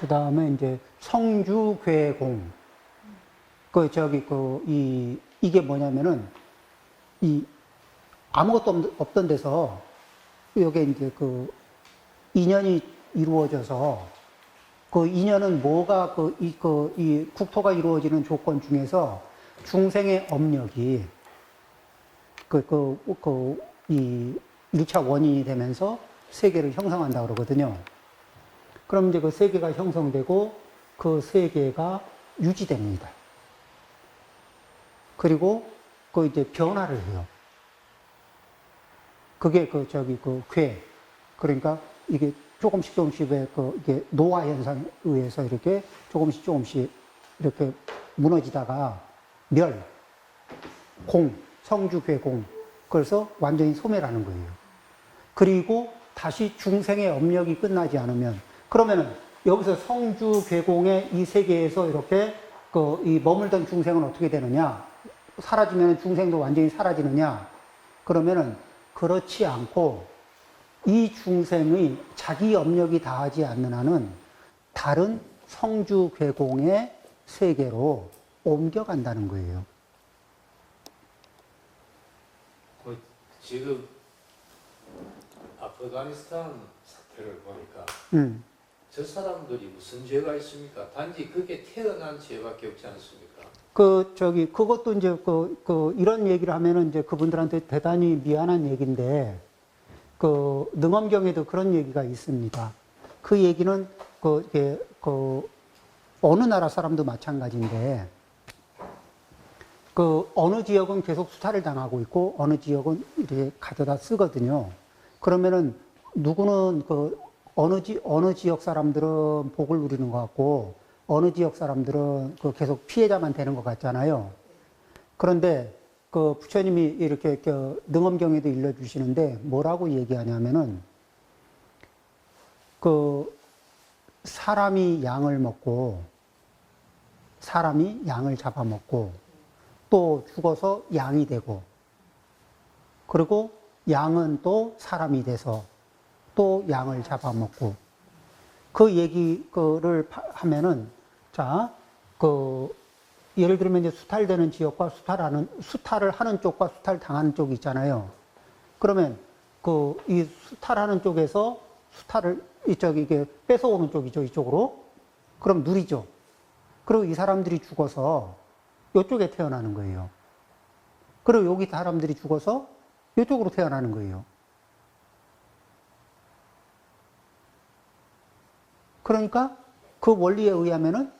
그 다음에 이제 성주괴공. 이게 뭐냐면은, 아무것도 없던 데서, 여기 이제 인연이 이루어져서, 그 인연은 뭐가 이 국토가 이루어지는 조건 중에서 중생의 업력이, 이 1차 원인이 되면서 세계를 형성한다 그러거든요. 그럼 이제 그 세계가 형성되고 그 세계가 유지됩니다. 그리고 이제 변화를 해요. 그게 괴. 그러니까 이게 조금씩 이게 노화 현상에 의해서 이렇게 조금씩 이렇게 무너지다가 멸, 공, 성주괴공. 그래서 완전히 소멸하는 거예요. 그리고 다시 중생의 업력이 끝나지 않으면, 그러면은 여기서 성주괴공의 이 세계에서 이렇게 이 머물던 중생은 어떻게 되느냐? 사라지면 중생도 완전히 사라지느냐? 그러면은 그렇지 않고 이 중생의 자기 업력이 다하지 않는 한은 다른 성주괴공의 세계로 옮겨간다는 거예요. 지금 아프가니스탄 사태를 보니까 저 사람들이 무슨 죄가 있습니까? 단지 그게 태어난 죄밖에 없지 않습니까? 그것도 이제 이런 얘기를 하면은 이제 그분들한테 대단히 미안한 얘기인데, 능엄경에도 그런 얘기가 있습니다. 그 얘기는 어느 나라 사람도 마찬가지인데, 어느 지역은 계속 수탈을 당하고 있고, 어느 지역은 이렇게 가져다 쓰거든요. 그러면은, 누구는 어느 지역 사람들은 복을 누리는 것 같고, 어느 지역 사람들은 계속 피해자만 되는 것 같잖아요. 그런데, 부처님이 이렇게 능엄경에도 일러주시는데, 뭐라고 얘기하냐면은, 사람이 양을 먹고, 사람이 양을 잡아먹고, 또 죽어서 양이 되고, 그리고 양은 또 사람이 돼서 또 양을 잡아먹고, 그 얘기를 하면은, 자, 예를 들면 이제 수탈되는 지역과 수탈을 하는 쪽과 수탈당하는 쪽이 있잖아요. 그러면 이 수탈하는 쪽에서 이게 뺏어오는 쪽이죠, 이쪽으로. 그럼 누리죠. 그리고 이 사람들이 죽어서 이쪽에 태어나는 거예요. 그리고 여기 사람들이 죽어서 이쪽으로 태어나는 거예요. 그러니까 그 원리에 의하면은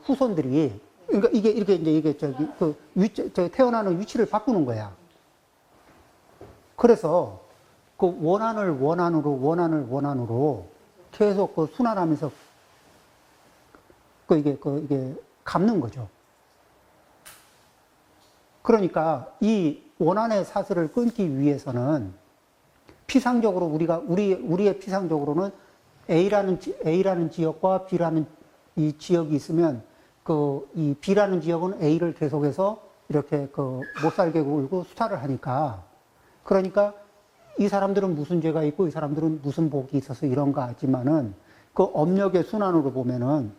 후손들이, 그러니까 이게 태어나는 위치를 바꾸는 거야. 그래서 원한으로 계속 순환하면서 이게 갚는 거죠. 그러니까 이 원한의 사슬을 끊기 위해서는 피상적으로 우리의 피상적으로는 A라는 지역과 B라는 이 지역이 있으면 이 B라는 지역은 A를 계속해서 이렇게 못 살게 굴고 수탈을 하니까, 그러니까 이 사람들은 무슨 죄가 있고 이 사람들은 무슨 복이 있어서 이런가 하지만은 업력의 순환으로 보면은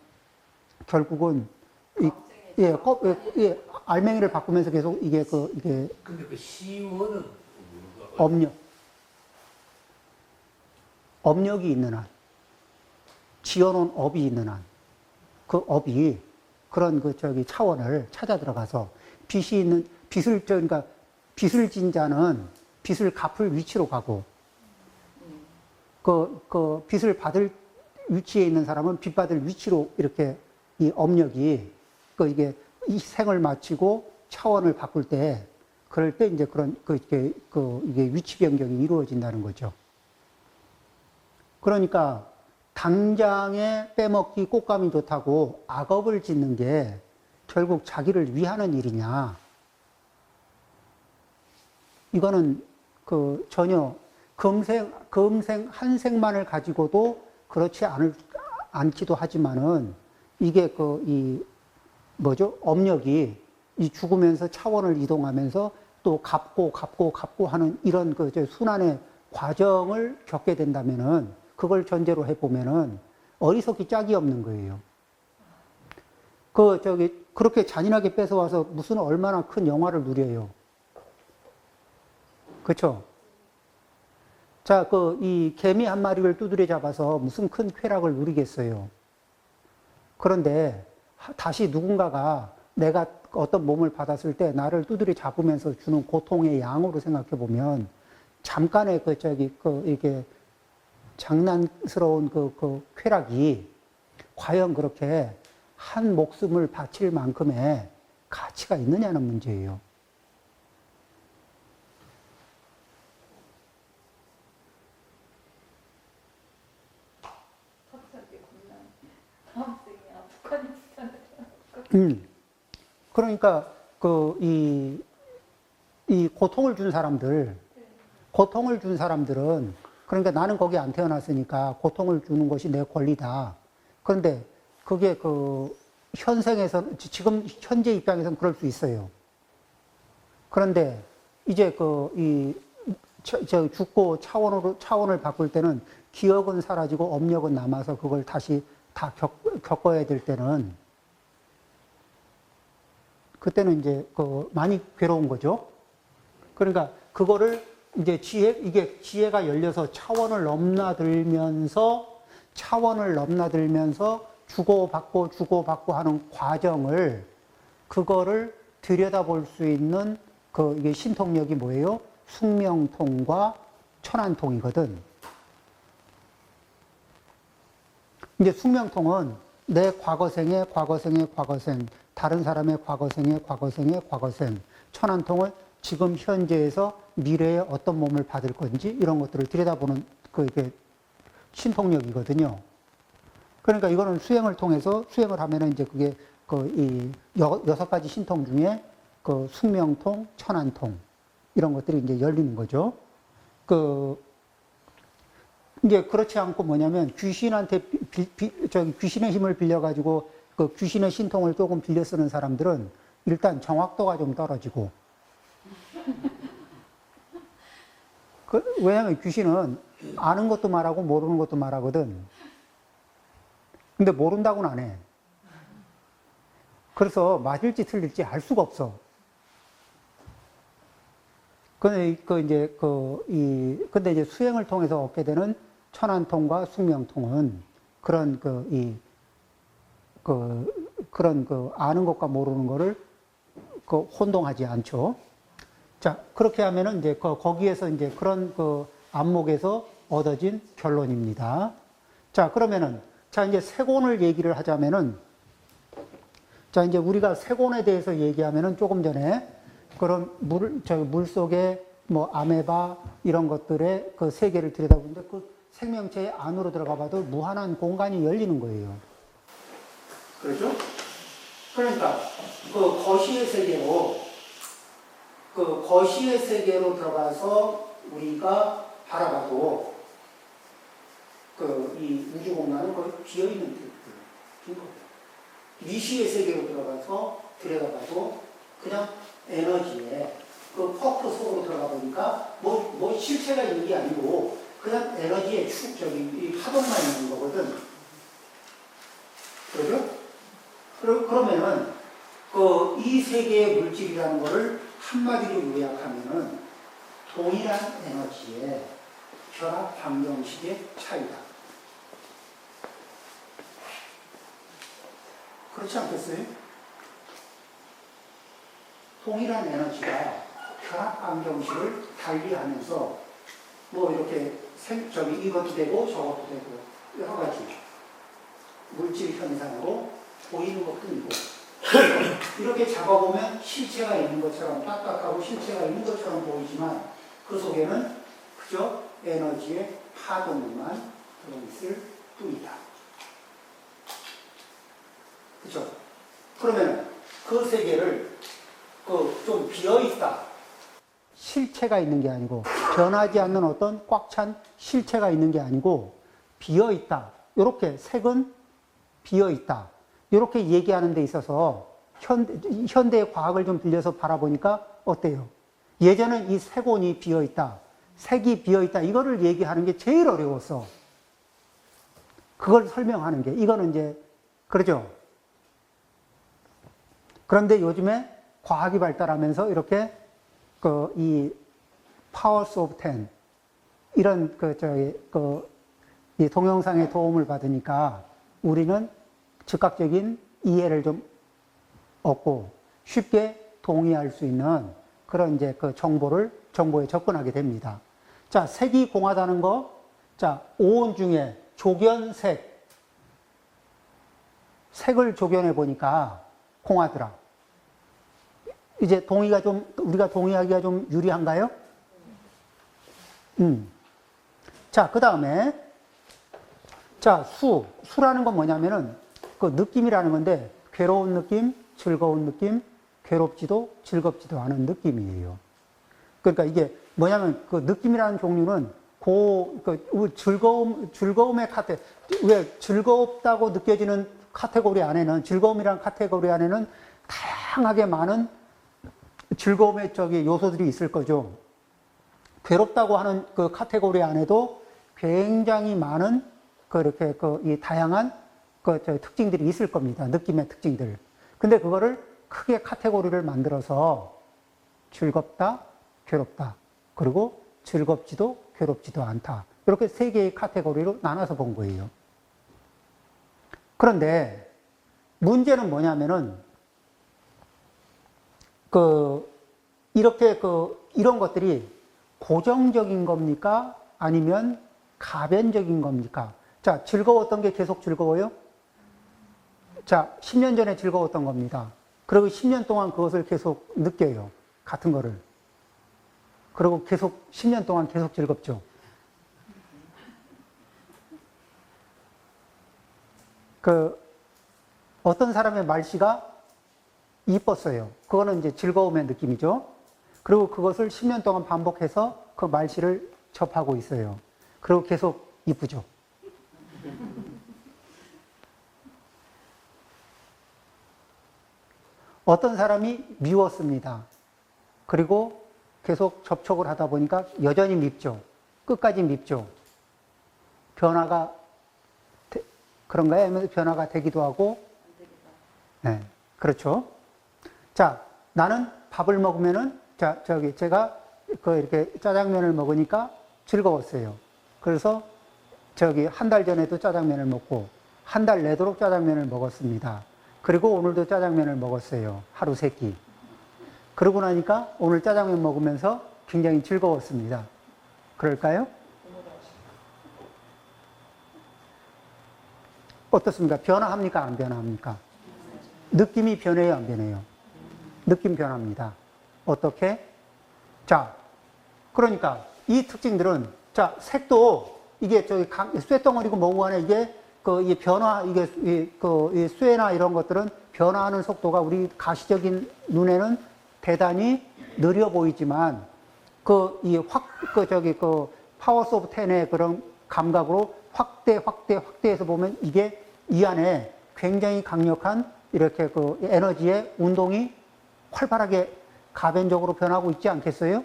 결국은 알맹이를 바꾸면서 계속 이게 근데 그 시원은 업력이 있는 한, 지어놓은 업이 있는 한, 그 업이 그런 차원을 찾아 들어가서 그러니까 빚을 진 자는 빚을 갚을 위치로 가고, 빚을 받을 위치에 있는 사람은 빚 받을 위치로 이렇게 이 업력이 이게 이 생을 마치고 차원을 바꿀 때, 그럴 때 이제 이게 위치 변경이 이루어진다는 거죠. 그러니까 당장에 빼먹기 꽃감이 좋다고 악업을 짓는 게 결국 자기를 위하는 일이냐? 이거는 전혀 한 생만을 가지고도 그렇지 않기도 하지만은, 이게 업력이 이 죽으면서 차원을 이동하면서 또 갚고 하는 이런 순환의 과정을 겪게 된다면은, 그걸 전제로 해보면은, 어리석기 짝이 없는 거예요. 그렇게 잔인하게 뺏어와서 무슨 얼마나 큰 영화를 누려요. 그쵸? 자, 이 개미 한 마리를 두드려 잡아서 무슨 큰 쾌락을 누리겠어요. 그런데 다시 누군가가 내가 어떤 몸을 받았을 때 나를 두드려 잡으면서 주는 고통의 양으로 생각해 보면 잠깐의 이게 장난스러운 그 쾌락이 과연 그렇게 한 목숨을 바칠 만큼의 가치가 있느냐는 문제예요. 갑자기 겁나. 다음 생에 아프가니스탄에. 그러니까 이 고통을 준 사람들은 그러니까 나는 거기 안 태어났으니까 고통을 주는 것이 내 권리다. 그런데 그게 현생에서 지금 현재 입장에서는 그럴 수 있어요. 그런데 이제 죽고 차원을 바꿀 때는 기억은 사라지고 업력은 남아서 그걸 다시 다 겪어야 될 때는 그때는 이제 많이 괴로운 거죠. 그러니까 그거를 이제 지혜가 열려서 차원을 넘나들면서 주고받고 하는 과정을 그거를 들여다볼 수 있는 이게 신통력이 뭐예요? 숙명통과 천안통이거든. 이제 숙명통은 내 과거생의 과거생, 다른 사람의 과거생, 천안통은 지금 현재에서 미래에 어떤 몸을 받을 건지 이런 것들을 들여다보는 이게 신통력이거든요. 그러니까 이거는 수행을 하면은 이제 그게 이 6가지 신통 중에 숙명통, 천안통 이런 것들이 이제 열리는 거죠. 이제 그렇지 않고 뭐냐면 귀신한테 귀신의 힘을 빌려가지고 귀신의 신통을 조금 빌려 쓰는 사람들은 일단 정확도가 좀 떨어지고 왜냐하면 귀신은 아는 것도 말하고 모르는 것도 말하거든. 근데 모른다고는 안 해. 그래서 맞을지 틀릴지 알 수가 없어. 근데 이제 수행을 통해서 얻게 되는 천안통과 숙명통은 그런 아는 것과 모르는 거를 혼동하지 않죠. 자, 그렇게 하면은 이제 거기에서 이제 그런 안목에서 얻어진 결론입니다. 자, 그러면은 이제 세곤을 얘기를 하자면은 이제 우리가 세곤에 대해서 얘기하면은 조금 전에 그런 물 속에 뭐 아메바 이런 것들의 그 세계를 들여다보는데 그 생명체 안으로 들어가 봐도 무한한 공간이 열리는 거예요. 그렇죠? 그러니까 거시의 세계로 들어가서 우리가 바라봐도 이 우주 공간은 거의 비어있는 빈 거예요. 미시의 세계로 들어가서 들여다봐도 그냥 에너지에 퍼크 속으로 들어가 보니까 뭐 실체가 있는 게 아니고 그냥 에너지의 이 파동만 있는 거거든. 그렇죠? 그러면은 이 세계의 물질이라는 거를 한마디로 요약하면은 동일한 에너지의 결합 방정식의 차이다. 그렇지 않겠어요? 동일한 에너지가 결합 방정식을 달리하면서 뭐 이렇게 이것도 되고 저것도 되고 여러 가지 물질 현상으로 보이는 것도 있고 이렇게 잡아보면 실체가 있는 것처럼 딱딱하고 실체가 있는 것처럼 보이지만 그 속에는 그저 에너지의 파동만 들어있을 뿐이다. 그렇죠? 그러면 그 세계를 좀 비어있다. 실체가 있는 게 아니고 변하지 않는 어떤 꽉 찬 실체가 있는 게 아니고 비어있다. 이렇게 색은 비어있다. 이렇게 얘기하는 데 있어서 현대의 과학을 좀 빌려서 바라보니까 어때요? 예전엔 이 세곤이 비어있다. 색이 비어있다. 이거를 얘기하는 게 제일 어려웠어. 그걸 설명하는 게, 이거는 이제, 그러죠? 그런데 요즘에 과학이 발달하면서 이렇게, 이 파워스 오브 10, 이런, 이 동영상의 도움을 받으니까 우리는 즉각적인 이해를 좀 얻고 쉽게 동의할 수 있는 그런 이제 그 정보에 접근하게 됩니다. 자, 색이 공하다는 거. 자, 오온 중에 조견색. 색을 조견해 보니까 공하더라. 이제 우리가 동의하기가 좀 유리한가요? 자, 그 다음에, 자, 수라는 건 뭐냐면은 그 느낌이라는 건데, 괴로운 느낌, 즐거운 느낌, 괴롭지도 즐겁지도 않은 느낌이에요. 그러니까 이게 뭐냐면 그 느낌이라는 종류는 즐거움의 왜 즐겁다고 느껴지는 카테고리 안에는, 즐거움이라는 카테고리 안에는 다양하게 많은 즐거움의 요소들이 있을 거죠. 괴롭다고 하는 그 카테고리 안에도 굉장히 많은 이 다양한 특징들이 있을 겁니다. 느낌의 특징들. 근데 그거를 크게 카테고리를 만들어서 즐겁다, 괴롭다, 그리고 즐겁지도 괴롭지도 않다. 이렇게 세 개의 카테고리로 나눠서 본 거예요. 그런데 문제는 뭐냐면은 이런 것들이 고정적인 겁니까? 아니면 가변적인 겁니까? 자, 즐거웠던 게 계속 즐거워요? 자, 10년 전에 즐거웠던 겁니다. 그리고 10년 동안 그것을 계속 느껴요. 같은 거를. 그리고 10년 동안 계속 즐겁죠. 어떤 사람의 말씨가 이뻤어요. 그거는 이제 즐거움의 느낌이죠. 그리고 그것을 10년 동안 반복해서 그 말씨를 접하고 있어요. 그리고 계속 이쁘죠. 어떤 사람이 미웠습니다. 그리고 계속 접촉을 하다 보니까 여전히 밉죠. 끝까지 밉죠. 변화가 그런가요? 아니면 변화가 되기도 하고? 네, 그렇죠. 자, 나는 밥을 먹으면은, 제가 이렇게 짜장면을 먹으니까 즐거웠어요. 그래서 한 달 전에도 짜장면을 먹고, 한 달 내도록 짜장면을 먹었습니다. 그리고 오늘도 짜장면을 먹었어요. 하루 3끼. 그러고 나니까 오늘 짜장면 먹으면서 굉장히 즐거웠습니다. 그럴까요? 어떻습니까? 변화합니까? 안 변화합니까? 느낌이 변해요? 안 변해요? 느낌 변합니다. 어떻게? 자, 그러니까 이 특징들은, 자, 색도 이게 쇳덩어리고 뭐고 간에 이 변화, 이 쇠나 이런 것들은 변화하는 속도가 우리 가시적인 눈에는 대단히 느려 보이지만, 파워스 오브 10의 그런 감각으로 확대해서 보면 이게 이 안에 굉장히 강력한 이렇게 에너지의 운동이 활발하게 가변적으로 변하고 있지 않겠어요?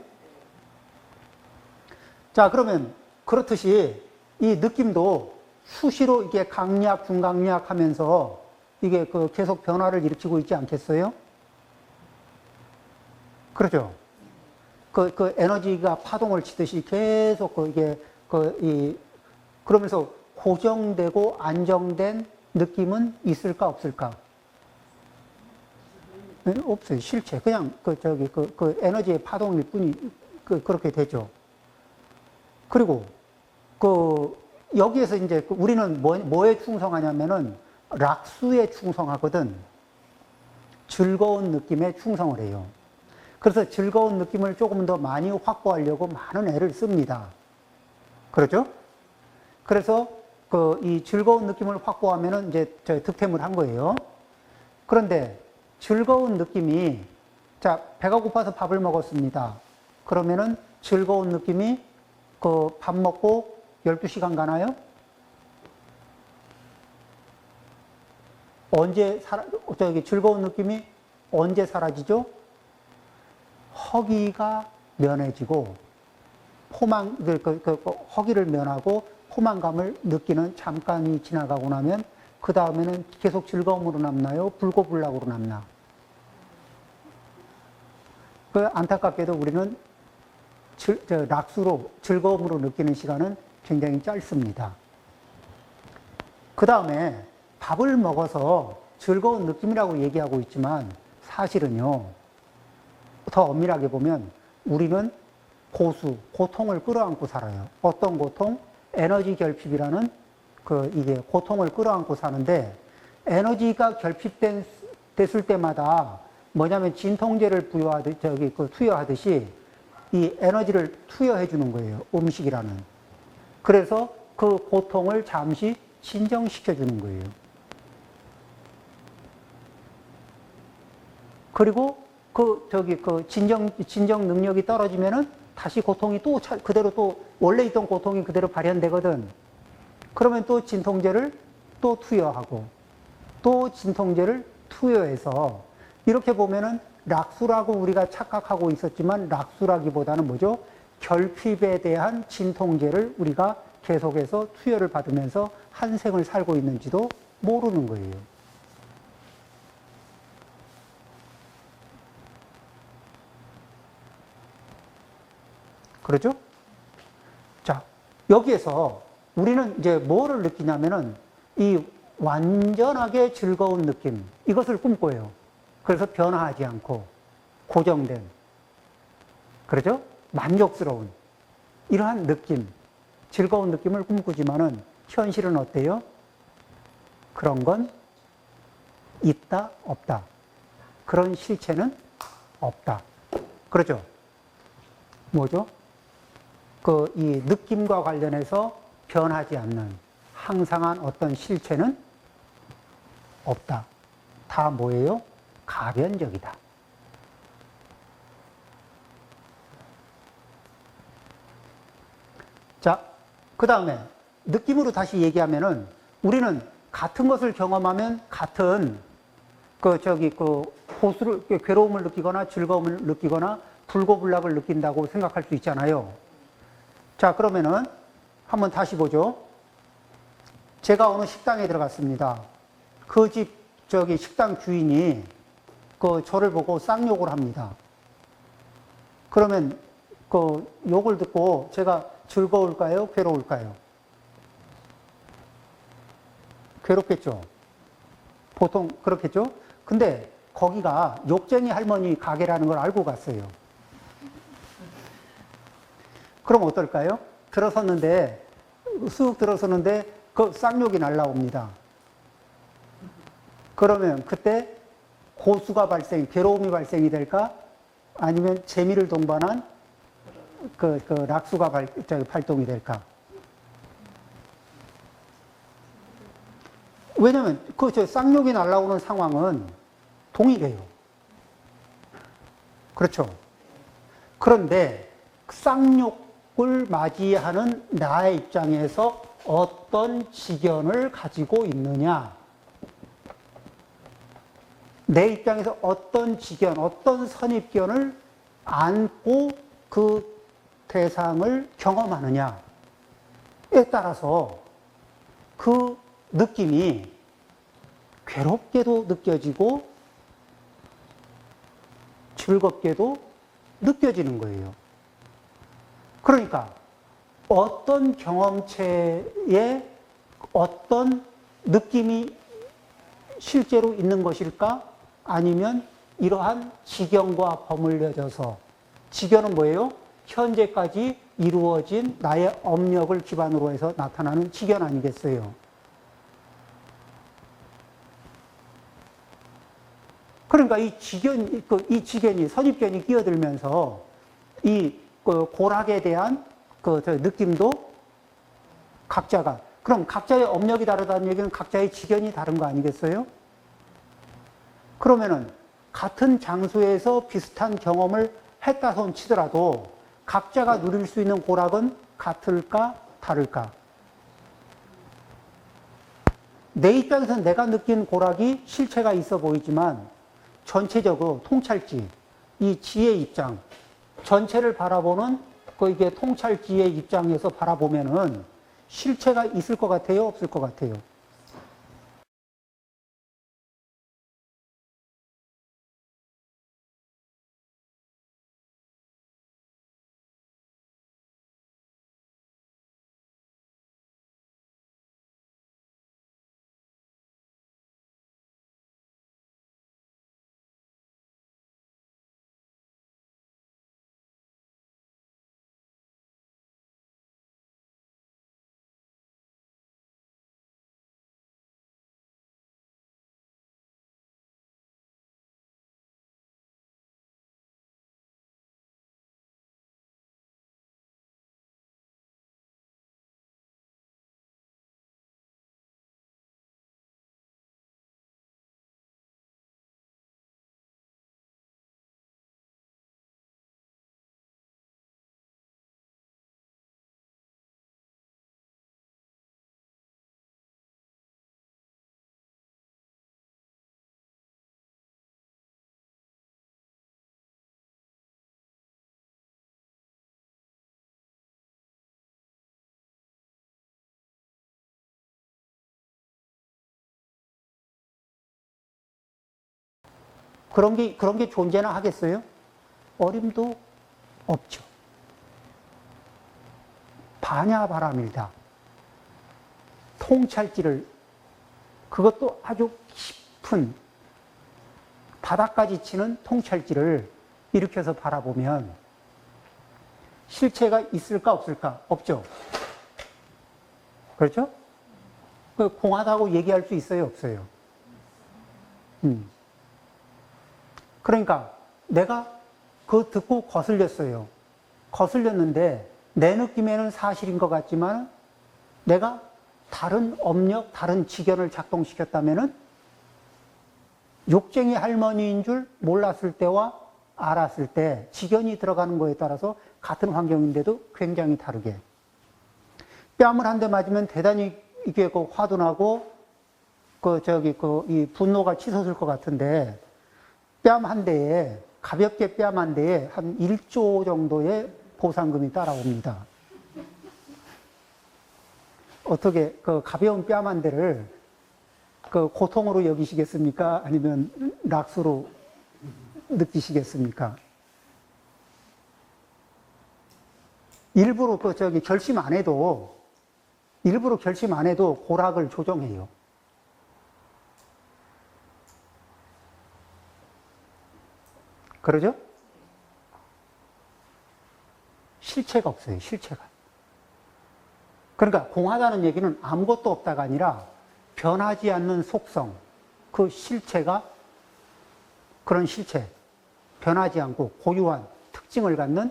자, 그러면 그렇듯이 이 느낌도 수시로 이게 강약, 중강약 하면서 이게 계속 변화를 일으키고 있지 않겠어요? 그렇죠? 에너지가 파동을 치듯이 계속 그러면서 고정되고 안정된 느낌은 있을까, 없을까? 네, 없어요. 실체. 그냥 에너지의 파동일 뿐이 그렇게 되죠. 그리고 여기에서 이제 우리는 뭐에 충성하냐면은 락수에 충성하거든. 즐거운 느낌에 충성을 해요. 그래서 즐거운 느낌을 조금 더 많이 확보하려고 많은 애를 씁니다. 그렇죠? 그래서 이 즐거운 느낌을 확보하면은 이제 득템을 한 거예요. 그런데 즐거운 느낌이, 자, 배가 고파서 밥을 먹었습니다. 그러면은 즐거운 느낌이 밥 먹고 12시간 가나요? 즐거운 느낌이 언제 사라지죠? 허기가 면해지고, 허기를 면하고 포만감을 느끼는 잠깐이 지나가고 나면 그 다음에는 계속 즐거움으로 남나요? 불고불락으로 남나? 그 안타깝게도 우리는 낙수로, 즐거움으로 느끼는 시간은 굉장히 짧습니다. 그 다음에 밥을 먹어서 즐거운 느낌이라고 얘기하고 있지만 사실은요, 더 엄밀하게 보면 우리는 고통을 끌어안고 살아요. 어떤 고통? 에너지 결핍이라는 이게 고통을 끌어안고 사는데, 에너지가 결핍됐을 때마다 뭐냐면 진통제를 투여하듯이 이 에너지를 투여해 주는 거예요. 음식이라는. 그래서 그 고통을 잠시 진정시켜 주는 거예요. 그리고 진정 능력이 떨어지면은 다시 고통이 그대로 원래 있던 고통이 그대로 발현되거든. 그러면 또 진통제를 또 투여하고, 또 진통제를 투여해서, 이렇게 보면은 락수라고 우리가 착각하고 있었지만, 락수라기보다는 뭐죠? 결핍에 대한 진통제를 우리가 계속해서 투여를 받으면서 한 생을 살고 있는지도 모르는 거예요. 그렇죠? 자, 여기에서 우리는 이제 뭐를 느끼냐면은 이 완전하게 즐거운 느낌, 이것을 꿈꿔요. 그래서 변화하지 않고 고정된, 그렇죠? 만족스러운 이러한 느낌, 즐거운 느낌을 꿈꾸지만은 현실은 어때요? 그런 건 있다, 없다. 그런 실체는 없다. 그렇죠? 뭐죠? 이 느낌과 관련해서 변하지 않는 항상한 어떤 실체는 없다. 다 뭐예요? 가변적이다. 자, 그 다음에 느낌으로 다시 얘기하면은 우리는 같은 것을 경험하면 같은 괴로움을 느끼거나 즐거움을 느끼거나 불고불락을 느낀다고 생각할 수 있잖아요. 자, 그러면은 한번 다시 보죠. 제가 어느 식당에 들어갔습니다. 그 집 식당 주인이 저를 보고 쌍욕을 합니다. 그러면 욕을 듣고 제가 즐거울까요? 괴로울까요? 괴롭겠죠. 보통 그렇겠죠. 근데 거기가 욕쟁이 할머니 가게라는 걸 알고 갔어요. 그럼 어떨까요? 쑥 들어섰는데 그 쌍욕이 날라옵니다. 그러면 그때 괴로움이 발생이 될까? 아니면 재미를 동반한 락수가 발동이 될까? 왜냐면 쌍욕이 날라오는 상황은 동일해요. 그렇죠? 그런데 쌍욕을 맞이하는 나의 입장에서 어떤 지견을 가지고 있느냐? 내 입장에서 어떤 지견, 어떤 선입견을 안고 그 대상을 경험하느냐에 따라서 그 느낌이 괴롭게도 느껴지고 즐겁게도 느껴지는 거예요. 그러니까 어떤 경험체에 어떤 느낌이 실제로 있는 것일까? 아니면 이러한 지견과 버물려져서, 지견은 뭐예요? 현재까지 이루어진 나의 업력을 기반으로 해서 나타나는 지견 아니겠어요? 그러니까 이 지견이, 선입견이 끼어들면서 이 고락에 대한 느낌도 그럼 각자의 업력이 다르다는 얘기는 각자의 지견이 다른 거 아니겠어요? 그러면은 같은 장소에서 비슷한 경험을 했다 손 치더라도 각자가 누릴 수 있는 고락은 같을까, 다를까? 내 입장에서는 내가 느낀 고락이 실체가 있어 보이지만 전체적으로 통찰지, 이 지의 입장, 전체를 바라보는 이게 통찰지의 입장에서 바라보면은 실체가 있을 것 같아요? 없을 것 같아요? 그런 게 존재나 하겠어요? 어림도 없죠. 반야바람일다. 통찰지를, 그것도 아주 깊은 바닥까지 치는 통찰지를 일으켜서 바라보면 실체가 있을까 없을까? 없죠. 그렇죠? 공하다고 얘기할 수 있어요, 없어요? 그러니까 내가 그거 듣고 거슬렸어요. 거슬렸는데 내 느낌에는 사실인 것 같지만 내가 다른 업력, 다른 지견을 작동시켰다면은 욕쟁이 할머니인 줄 몰랐을 때와 알았을 때 지견이 들어가는 거에 따라서 같은 환경인데도 굉장히 다르게. 뺨을 한 대 맞으면 대단히 이게 화도 나고 이 분노가 치솟을 것 같은데 뺨 한 대에, 가볍게 뺨 한 대에 한 1조 정도의 보상금이 따라옵니다. 어떻게 그 가벼운 뺨 한 대를 그 고통으로 여기시겠습니까? 아니면 낙수로 느끼시겠습니까? 일부러 결심 안 해도 고락을 조정해요. 그러죠? 실체가 없어요, 실체가. 그러니까 공하다는 얘기는 아무것도 없다가 아니라 변하지 않는 속성, 그 실체가, 그런 실체, 변하지 않고 고유한 특징을 갖는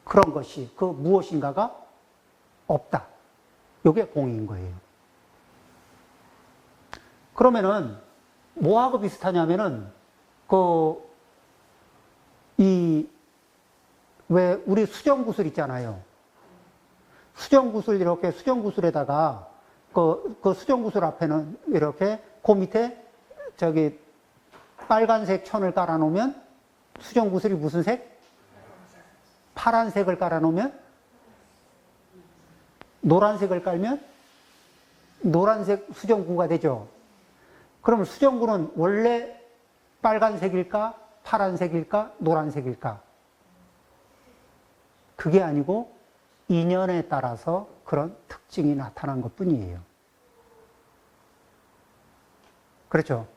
그런 것이, 그 무엇인가가 없다. 이게 공인 거예요. 그러면은 뭐하고 비슷하냐면은 왜 우리 수정구슬 있잖아요. 수정구슬, 이렇게 수정구슬에다가 그 수정구슬 앞에는 이렇게 그 밑에 빨간색 천을 깔아놓으면 수정구슬이 무슨 색? 파란색을 깔아놓으면? 노란색을 깔면? 노란색 수정구가 되죠. 그러면 수정구는 원래 빨간색일까? 파란색일까? 노란색일까? 그게 아니고 인연에 따라서 그런 특징이 나타난 것 뿐이에요. 그렇죠?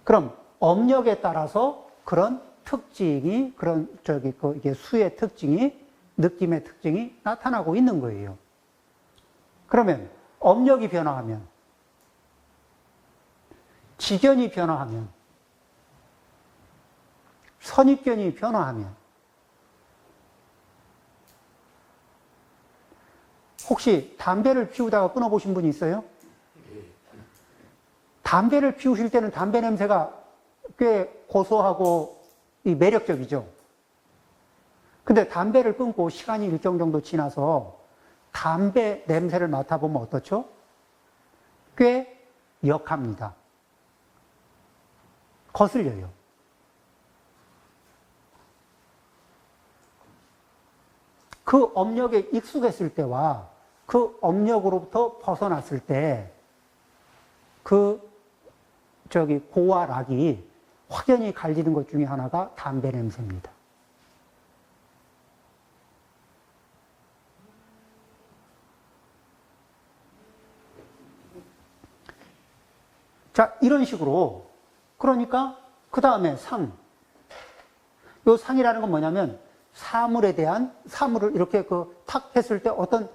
그럼 업력에 따라서 그런 특징이, 이게 수의 특징이, 느낌의 특징이 나타나고 있는 거예요. 그러면 업력이 변화하면, 지견이 변화하면, 선입견이 변화하면, 혹시 담배를 피우다가 끊어보신 분이 있어요? 담배를 피우실 때는 담배 냄새가 꽤 고소하고 매력적이죠. 근데 담배를 끊고 시간이 일정 정도 지나서 담배 냄새를 맡아보면 어떻죠? 꽤 역합니다. 거슬려요. 그 업력에 익숙했을 때와 그 업력으로부터 벗어났을 때 고와 락이 확연히 갈리는 것 중에 하나가 담배 냄새입니다. 자, 이런 식으로. 그러니까, 그 다음에 상. 요 상이라는 건 뭐냐면, 사물에 대한, 사물을 이렇게 탁 했을 때 어떤,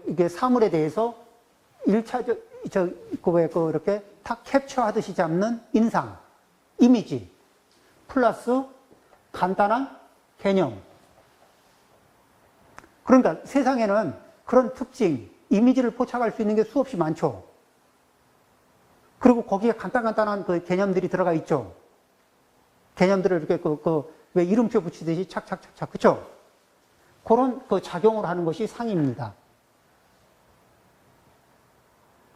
이게 사물에 대해서 1차적, 이렇게 탁 캡처하듯이 잡는 인상, 이미지, 플러스 간단한 개념. 그러니까 세상에는 그런 특징, 이미지를 포착할 수 있는 게 수없이 많죠. 그리고 거기에 간단한 그 개념들이 들어가 있죠. 개념들을 이렇게 왜 이름표 붙이듯이 착착착착, 그쵸? 그런 작용을 하는 것이 상입니다.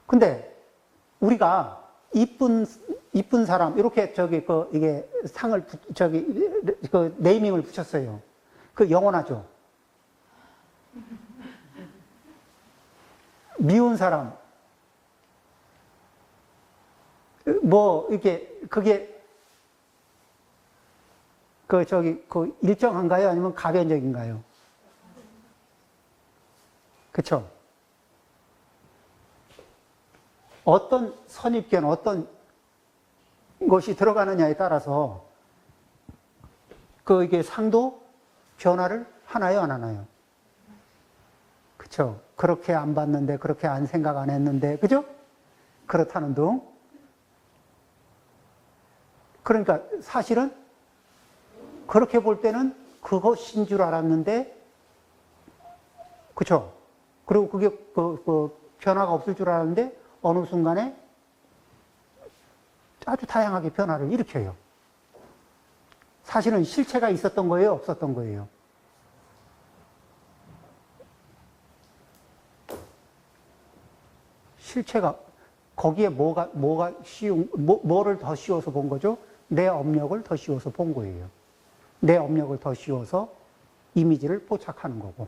근데 우리가 이쁜 사람, 이렇게 이게 상을, 네이밍을 붙였어요. 영원하죠. 미운 사람, 그게, 일정한가요? 아니면 가변적인가요? 그쵸? 어떤 선입견, 어떤 것이 들어가느냐에 따라서, 이게 상도 변화를 하나요, 안 하나요? 그쵸? 그렇게 안 봤는데, 그렇게 안 생각 안 했는데, 그죠? 그렇다는 둥. 그러니까 사실은 그렇게 볼 때는 그것인 줄 알았는데, 그쵸? 그리고 그게 변화가 없을 줄 알았는데, 어느 순간에 아주 다양하게 변화를 일으켜요. 사실은 실체가 있었던 거예요, 없었던 거예요? 실체가, 거기에 뭐를 더 씌워서 본 거죠? 내 업력을 더 씌워서 본 거예요. 내 업력을 더 씌워서 이미지를 포착하는 거고.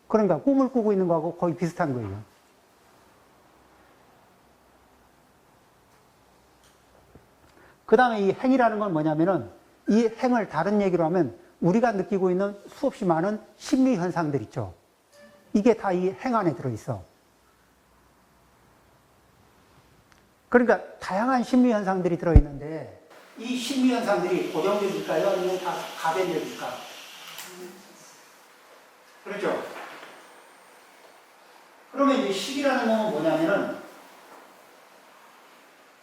그러니까 꿈을 꾸고 있는 거하고 거의 비슷한 거예요. 그 다음에 이 행이라는 건 뭐냐면은, 이 행을 다른 얘기로 하면 우리가 느끼고 있는 수없이 많은 심리 현상들 있죠. 이게 다 이 행 안에 들어있어. 그러니까 다양한 심리 현상들이 들어있는데, 이 심리 현상들이 고정적일까요? 아니면 다 가변적일까? 그렇죠? 그러면 이제 식이라는 건 뭐냐면은,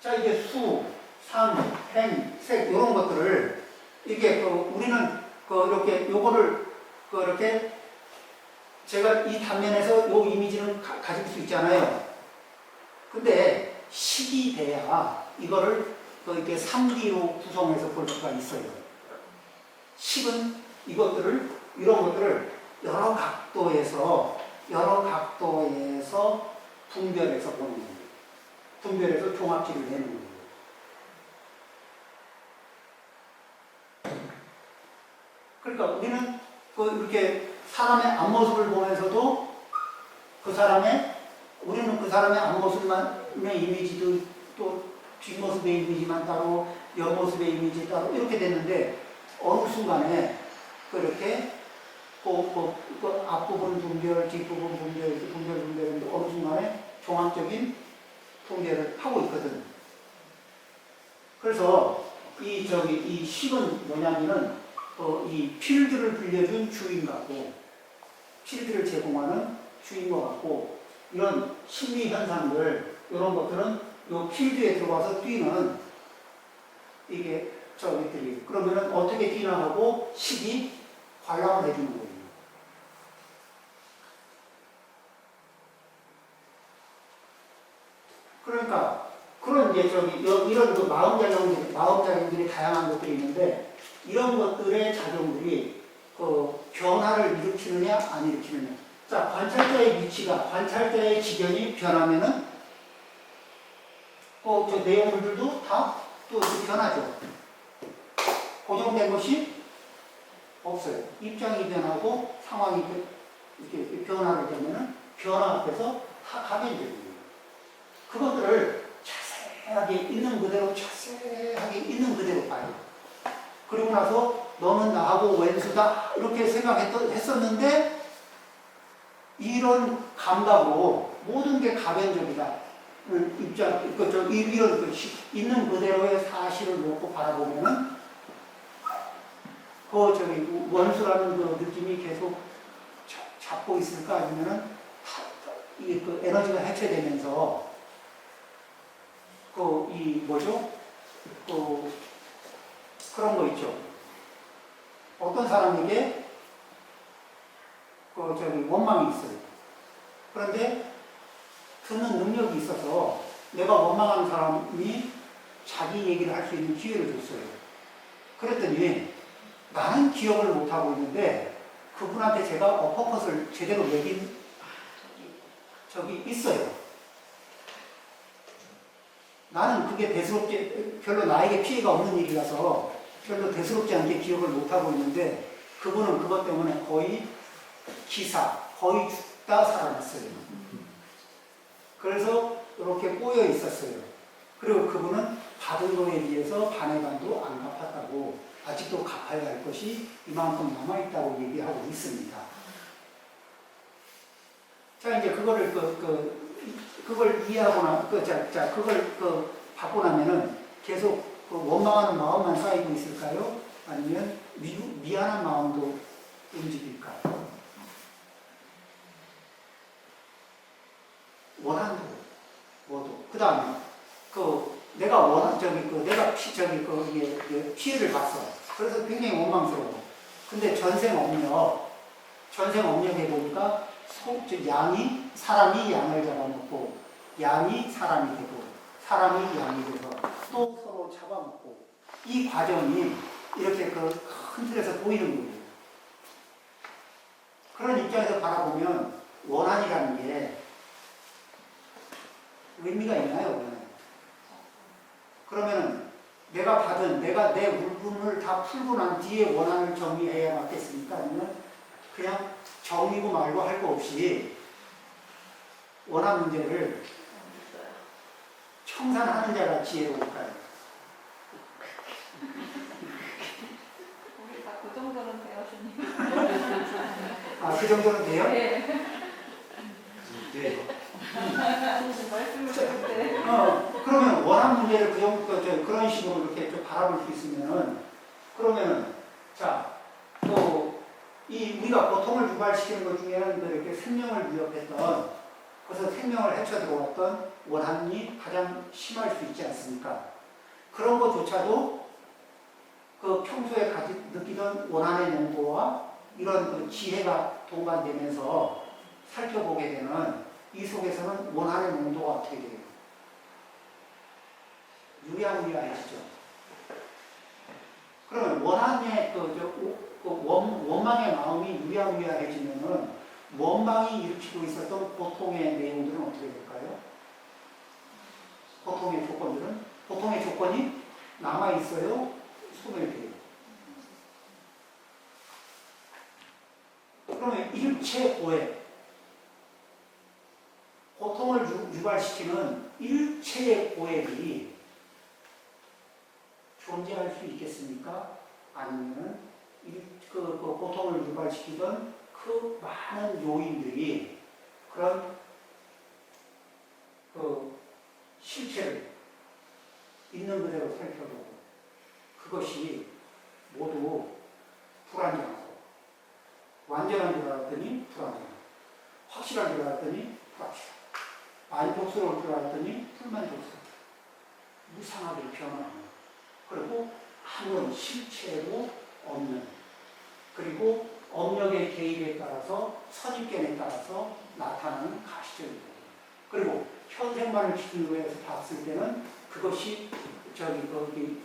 자, 이게 수, 상, 행, 색, 이런 것들을, 이게 우리는 이렇게 요거를 이렇게 제가 이 단면에서 요 이미지는 가질 수 있잖아요. 근데 식이 돼야 이거를 이렇게 3D로 구성해서 볼 수가 있어요. 식은 이런 것들을 여러 각도에서 분별해서 보는 거예요. 분별해서 종합치를 내는 거예요. 그러니까 우리는 이렇게 사람의 앞모습을 보면서도 우리는 그 사람의 앞모습만의 이미지도 또 뒷모습의 이미지만 따로, 옆모습의 이미지 따로 이렇게 됐는데, 어느 순간에 그렇게 앞부분 분별, 뒷부분 분별인데 어느 순간에 종합적인 통계를 하고 있거든. 그래서 이 식은 뭐냐면은 이 필드를 빌려준 주인 같고, 필드를 제공하는 주인 것 같고, 이런 심리 현상들, 이런 것들은 이 필드에 들어와서 뛰는 이게 저기들이, 그러면은 어떻게 뛰나 하고 식이 관람을 해주는 거예요. 그러니까 그런 이런 마음작용들이 다양한 것들이 있는데, 이런 것들의 작용들이 변화를 일으키느냐 안 일으키느냐. 자, 관찰자의 위치가, 관찰자의 지경이 변하면은 저 내용물들도 다 또 변하죠. 고정된 것이 없어요. 입장이 변하고 상황이 이렇게 변화를 되면은 변화 앞에서 다 가변적이에요. 그것들을 자세하게 있는 그대로 자세하게 있는 그대로 봐요. 그리고 나서 너는 나하고 왼수다 이렇게 생각했었는데 이런 감각으로 모든 게 가변적이다. 이런 있는 그대로의 사실을 놓고 바라보면은 원수라는 그 느낌이 계속 잡고 있을까 아니면은 그 에너지가 해체되면서 그런 거 있죠. 어떤 사람에게 원망이 있어요. 그런데 듣는 능력이 있어서 내가 원망하는 사람이 자기 얘기를 할 수 있는 기회를 줬어요. 그랬더니 나는 기억을 못하고 있는데 그분한테 제가 어퍼컷을 제대로 매긴 적이 있어요. 나는 그게 별로 나에게 피해가 없는 일이라서 별로 대수롭지 않게 기억을 못하고 있는데 그분은 그것 때문에 거의 거의 죽다 살아났어요. 그래서 이렇게 꼬여 있었어요. 그리고 그분은 받은 거에 비해서 반의 반도 안 갚았다고 아직도 갚아야 할 것이 이만큼 남아있다고 얘기하고 있습니다. 자, 이제 그걸 이해하거나, 그걸 받고 나면은 계속 원망하는 마음만 쌓이고 있을까요? 아니면 미안한 마음도 움직일까요? 원한도, 뭐도. 그 다음에, 내가 피해를 봤어. 그래서 굉장히 원망스러워. 근데 전생업력에 보니까 사람이 양을 잡아먹고, 양이 사람이 되고, 사람이 양이 돼서 또 서로 잡아먹고, 이 과정이 이렇게 큰 틀에서 보이는 거예요. 그런 입장에서 바라보면 원한이라는 게 의미가 있나요? 그러면 내가 내 울분을 다 풀고 난 뒤에 원한을 정리해야 맞겠습니까? 아니면 그냥 정리고 말고 할 거 없이 원한 문제를 청산하는 자가 지혜로울까요? 우리 다 그 정도는 돼요, 주님. 아, 그 정도는 돼요? 네. 네. 말씀을 드릴 때. 그러면 원한 문제를 그런 식으로 이렇게 좀 바라볼 수 있으면은, 그러면은, 자, 우리가 고통을 유발시키는 것 중에는 이렇게 생명을 위협했던, 그래서 생명을 헤쳐들어왔던 원한이 가장 심할 수 있지 않습니까? 그런 것조차도 평소에 느끼던 원한의 농도와 이런 지혜가 동반되면서 살펴보게 되는 이 속에서는 원한의 농도가 어떻게 돼요? 유야무야해지죠. 그러면 원한의 원망의 마음이 유야무야해지면은 원망이 일으키고 있었던 고통의 내용들은 어떻게 될까요? 보통의 조건이 남아있어요? 소멸돼요? 그러면 일체 고해, 고통을 유발시키는 일체의 고액이 존재할 수 있겠습니까? 아니면 고통을 유발시키던 그 많은 요인들이 그런 실체를 있는 그대로 살펴보고 그것이 모두 불안정하고 완전한 줄 알았더니 불안정, 확실한 줄 알았더니 불확실하고 만족스러울 줄 알았더니 불만족스러워, 무상하게 변화하는, 그리고 아무런 실체도 없는, 그리고 업력의 개입에 따라서 선입견에 따라서 나타나는 가시적인 거예요. 그리고 현생만을 기준으로 해서 봤을 때는 그것이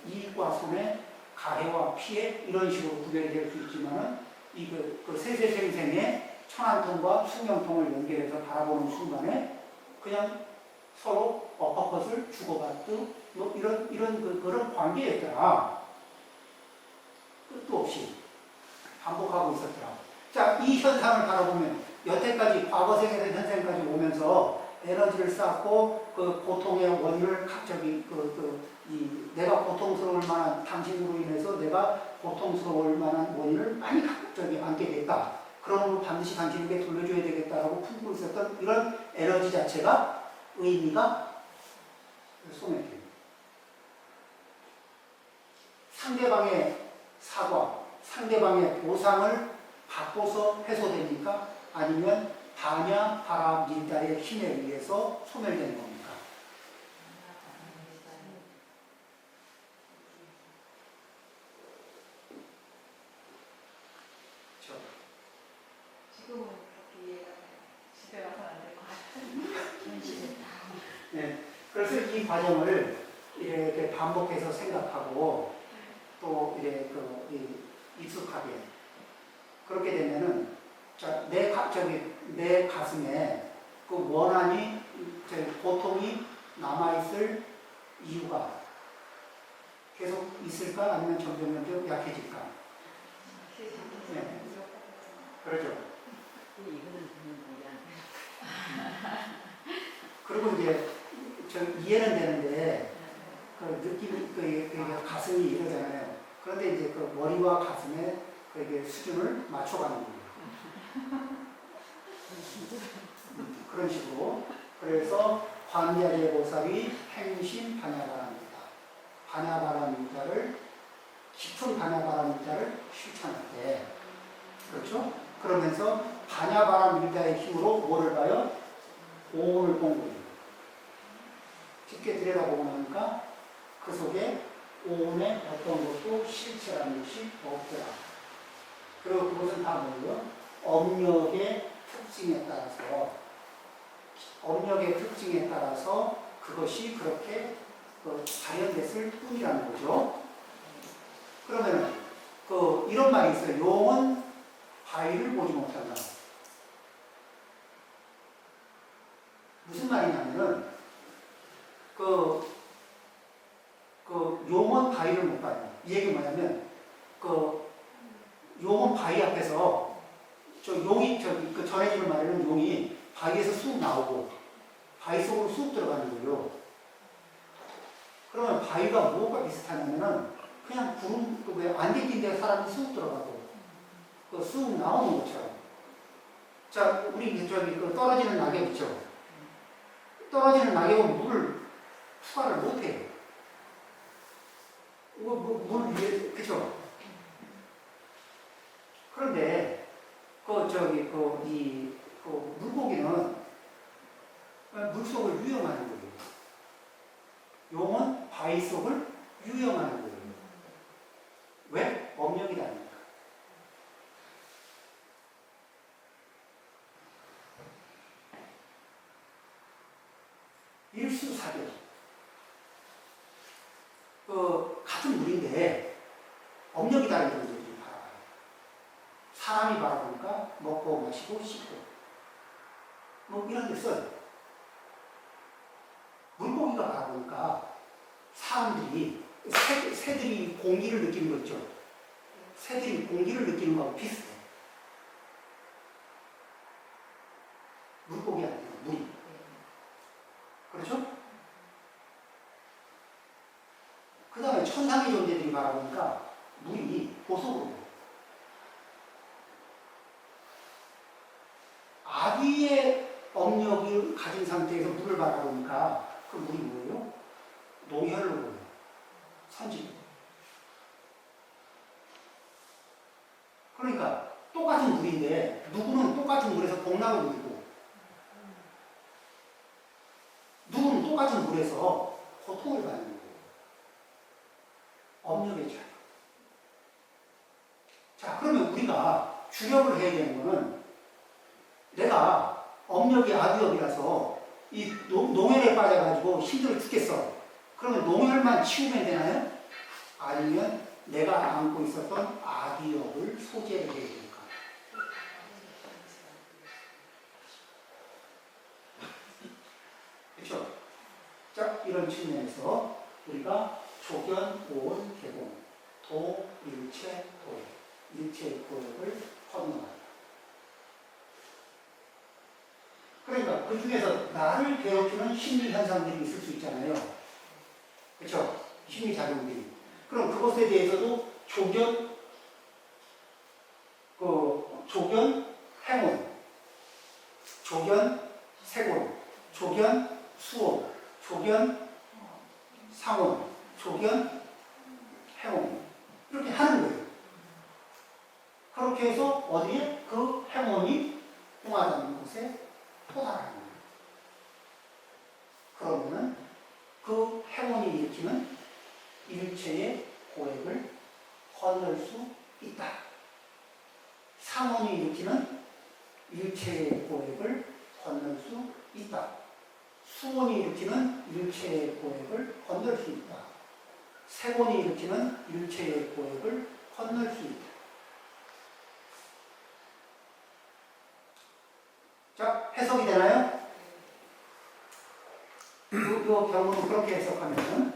이익과 손해, 가해와 피해 이런 식으로 구별이 될 수 있지만은 세세생생의 천안통과 숙명통을 연결해서 바라보는 순간에 그냥 서로 어퍼컷을 주고받듯 그런 관계였더라. 끝도 없이 반복하고 있었더라. 자, 이 현상을 바라보면 여태까지 과거생에서 현생까지 오면서 에너지를 쌓고 그 고통의 원인을 갑자기 내가 고통스러울 만한 당신으로 인해서 내가 고통스러울 만한 원인을 많이 갑자기 안게 됐다. 그러므로 반드시 당신에게 돌려줘야 되겠다라고 품고 있었던 이런 에너지 자체가 의미가 소맥입니다. 상대방의 사과, 상대방의 보상을 받고서 해소됩니까? 아니면 반야, 바라, 밀다의 힘에 의해서 소멸되는 겁니까? 그렇죠. 지금은 그렇게 이해가 돼요. 집에 가서는 안 될 것 같아요. 현실은. 네. 그래서 이 과정을 이렇게 반복해서 생각하고 또 이렇게 익숙하게 그렇게 되면은 내 가슴에 그 원한이 고통이 남아있을 이유가 계속 있을까 아니면 점점 약해질까? 네. 그렇죠. 그리고 이제 이해는 되는데 그 느낌이 그 가슴이 이러잖아요. 그런데 이제 그 머리와 가슴의 그 수준을 맞춰가는 거예요. 그런 식으로. 그래서 관자재보살이 행신 반야바람이다. 반야바람이다를 깊은 반야바람이다를 실천할 때, 그렇죠? 그러면서 반야바람이다의 힘으로 뭐를 봐요? 오온을 본 거예요. 깊게 들여다보고 나니까 그 속에 오온의 어떤 것도 실체라는 것이 없더라. 그리고 그것은 다 뭐예요? 업력의 특징에 따라서 그것이 그렇게 발현됐을 뿐이라는 거죠. 그러면 이런 말이 있어요. 용은 바위를 보지 못한다. 무슨 말이냐면은 용은 바위를 못 봐요. 이 얘기 뭐냐면 용은 바위 앞에서 용이 전해지는 말에는 용이 바위에서 쑥 나오고 바위 속으로 쑥 들어가는 거예요. 그러면 바위가 뭐가 비슷하냐면은 그냥 구름 안개 낀 데 사람이 쑥 들어가고 쑥 나오는 것처럼. 자, 우리 떨어지는 낙엽 있죠. 떨어지는 낙엽은 물을 투과를 못해요. 물 위에, 그쵸? 그런데, 물고기는 물속을 유영하는 거예요. 용은 바위 속을 유영하는 거예요. 왜? 업력이 다르니까. 일수사격. 같은 물인데 업력이 다른 존재들이 바라봐요. 사람이 바라보니까 먹고 마시고 씻고 이런 데 써요. 물고기가 바라보니까 사람들이 새들이 공기를 느끼는 거 있죠. 새들이 공기를 느끼는 거하고 비슷해. 물고기 아니에요. 물이. 그렇죠? 그 다음에 천상의 존재들이 바라보니까 물이 보석으로 보여요. 아귀의 업력을 가진 상태에서 물을 바라보니까 그 물이 뭐예요? 농혈로 보여요. 선진. 그러니까 똑같은 물인데 누구는 똑같은 물에서 복락을 누리고 누구는 똑같은 물에서 고통을 받는 거예요. 업력의 차이. 자, 그러면 우리가 주력을 해야 되는 거는 내가 업력이 아기업이라서 이 농혈에 빠져가지고 힘들어 죽겠어. 그러면 농혈만 치우면 되나요? 아니면 내가 안고 있었던 아기업을 소재를 해야 될까? 그렇죠? 자, 이런 측면에서 우리가 조견, 오온, 개공, 도, 일체, 도액, 일체의 도액을 허용한다. 그러니까 그 중에서 나를 괴롭히는 심리 현상들이 있을 수 있잖아요. 그렇죠? 심리 작용들이. 그럼 그것에 대해서도 조견, 행운, 조견, 세곤, 조견, 수온, 조견, 상온, 조견, 행운 이렇게 하는 거예요. 그렇게 해서 어디에 그 행운이 통하는 곳에 도달하는 거예요. 그러면은 그 행운이 일으키는 일체의 고액을 건널 수 있다. 상온이 일으키는 일체의 고액을 건널 수 있다. 수온이 일으키는 일체의 고액을 건널 수 있다. 세곤이 일으키는 일체의 고액을 건널 수 있다. 자, 해석이 되나요? 이 경우는 그렇게 해석하면